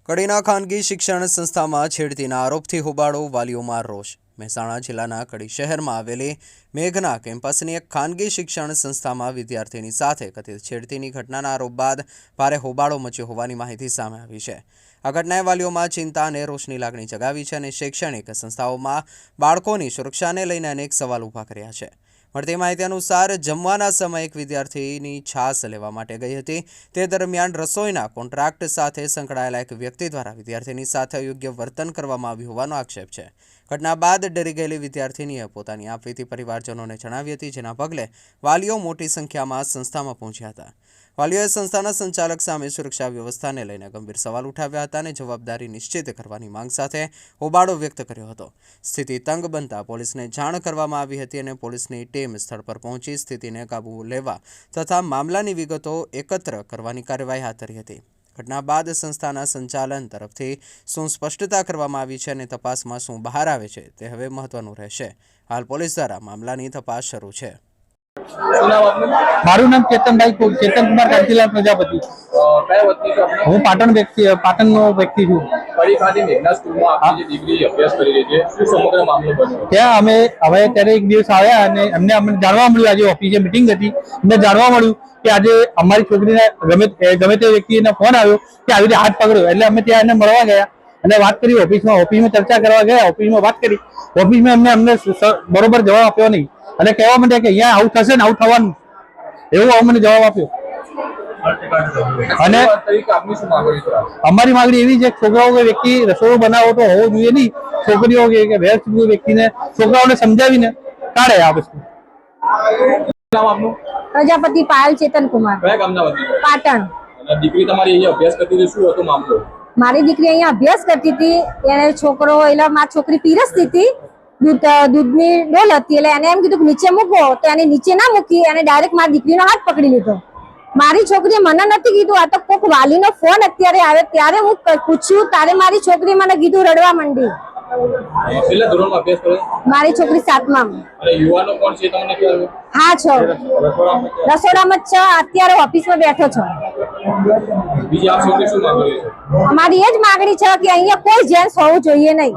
કડીના ખાનગી શિક્ષણ સંસ્થામાં છેડતીના આરોપથી હોબાળો, વાલીઓમાં રોષ। મહેસાણા જિલ્લાના કડી શહેરમાં આવેલી મેઘના કેમ્પસની એક ખાનગી શિક્ષણ સંસ્થામાં વિદ્યાર્થીની સાથે કથિત છેડતીની ઘટનાના આરોપ બાદ ભારે હોબાળો મચ્યો હોવાની માહિતી સામે આવી છે। આ ઘટનાએ વાલીઓમાં ચિંતા અને રોષની લાગણી જગાવી છે અને શૈક્ષણિક સંસ્થાઓમાં બાળકોની સુરક્ષાને લઈને અનેક સવાલ ઊભા કર્યા છે। મળતી માહિતી અનુસાર જમવાના સમયે એક વિદ્યાર્થીની છાસ લેવા માટે ગઈ હતી। તે દરમિયાન રસોઈના કોન્ટ્રાક્ટ સાથે સંકળાયેલા એક વ્યક્તિ દ્વારા વિદ્યાર્થીની સાથે અયોગ્ય વર્તન કરવામાં આવ્યું હોવાનો આક્ષેપ છે। ઘટના બાદ ડરી ગયેલી વિદ્યાર્થીનીએ પોતાની આપવીતી પરિવારજનોને જણાવી હતી, જેના પગલે વાલીઓ મોટી સંખ્યામાં સંસ્થામાં પહોંચ્યા હતા। વાલીઓએ સંસ્થાના સંચાલક સામે સુરક્ષા વ્યવસ્થાને લઈને ગંભીર સવાલ ઉઠાવ્યા હતા અને જવાબદારી નિશ્ચિત કરવાની માંગ સાથે હોબાળો વ્યક્ત કર્યો હતો। સ્થિતિ તંગ બનતા પોલીસને જાણ કરવામાં આવી હતી અને પોલીસની ટીમ સ્થળ પર પહોંચી સ્થિતિને કાબૂ લેવા તથા મામલાની વિગતો એકત્ર કરવાની કાર્યવાહી હાથ ધરી હતી। ઘટના બાદ સંસ્થાના સંચાલન તરફથી શું સ્પષ્ટતા કરવામાં આવી છે અને તપાસમાં શું બહાર આવે છે તે હવે મહત્વનું રહેશે। હાલ પોલીસ દ્વારા મામલાની તપાસ શરૂ છે। મારું નામ ચેતન કુમાર કાંતિલાલ પ્રજાપતિ। હું પાટણનો વ્યક્તિ છું। ત્યાં અમે હવે ત્યારે એક દિવસ આવ્યા અને અમને જાણવા મળ્યું, આજે ઓફિસે મિટિંગ હતી, અમને જાણવા મળ્યું કે આજે અમારી છોકરીને ગમે તે વ્યક્તિનો ફોન આવ્યો કે આવી રીતે હાથ પકડ્યો। એટલે અમે ત્યાં એને મળવા ગયા અને વાત કરી ઓફિસમાં ચર્ચા કરવા ગયા। ઓફિસમાં વાત કરી, ઓફિસમાં અમને બરોબર જવાબ આપ્યો નહીં અને કહેવા માંડ્યા કે અહીંયા આવું થશે ને આવું થવાનું, એવું અમને જવાબ આપ્યો। અને અમારી માંગણી એવી છે, છોકરાઓ કોઈ વ્યક્તિ રસોડું બનાવો તો હોવો જોઈએ નહીં, છોકરીઓ કે વ્યસ્ત વ્યક્તિને છોકરાઓને સમજાવીને કાઢે આ વસ્તુ। પ્રજાપતિ પાયલ ચેતન કુમાર, પાટણ। દીકરી તમારી અહીંયા અભ્યાસ કરતી હતી, શું હતો મામલો? મારી દીકરી અહીંયા અભ્યાસ કરતી હતી, એને છોકરો એટલે મારી છોકરી પીરસતી હતી, દૂધની ડોલ હતી, એટલે એને એમ કીધું કે નીચે મૂકો, તો એને નીચે ના મૂકી અને ડાયરેક્ટ મારી દીકરીનો હાથ પકડી લીધો। મારી છોકરીએ મને નથી કીધું, આ તો કોઈક વાલીનો ફોન અત્યારે આવે ત્યારે હું પૂછ્યું, ત્યારે મારી છોકરી મને કીધું, રડવા માંડી। કેટલા ધોરણમાં અભ્યાસ કરે? મારી છોકરી 7માં। અને યુવાનો કોણ છે તમને ખ્યાલ? હા છો, રસોડામાં જ છે, અત્યારે ઓફિસમાં બેઠો છો। બીજી આપ છોકરી શું માંગણી છે? અમારી એ જ માંગણી છે કે અહીંયા કોઈ જેન્ટ્સ હોવું જોઈએ નહીં,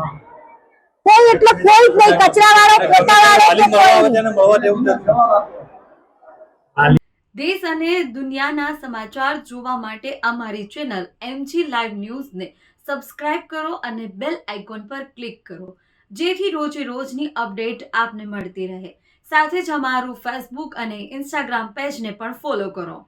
કોઈ એટલે કોઈ નહીં, કચરા વાળો, પોતા વાળો કે કોઈ। દેશ અને દુનિયાના સમાચાર જોવા માટે અમારી ચેનલ MG લાઈવ ન્યૂઝને સબસ્ક્રાઇબ કરો અને બેલ આઇકોન પર ક્લિક કરો, જેથી રોજે રોજની અપડેટ આપને મળતી રહે। સાથે જ અમારું ફેસબુક અને ઇન્સ્ટાગ્રામ પેજને પણ ફોલો કરો।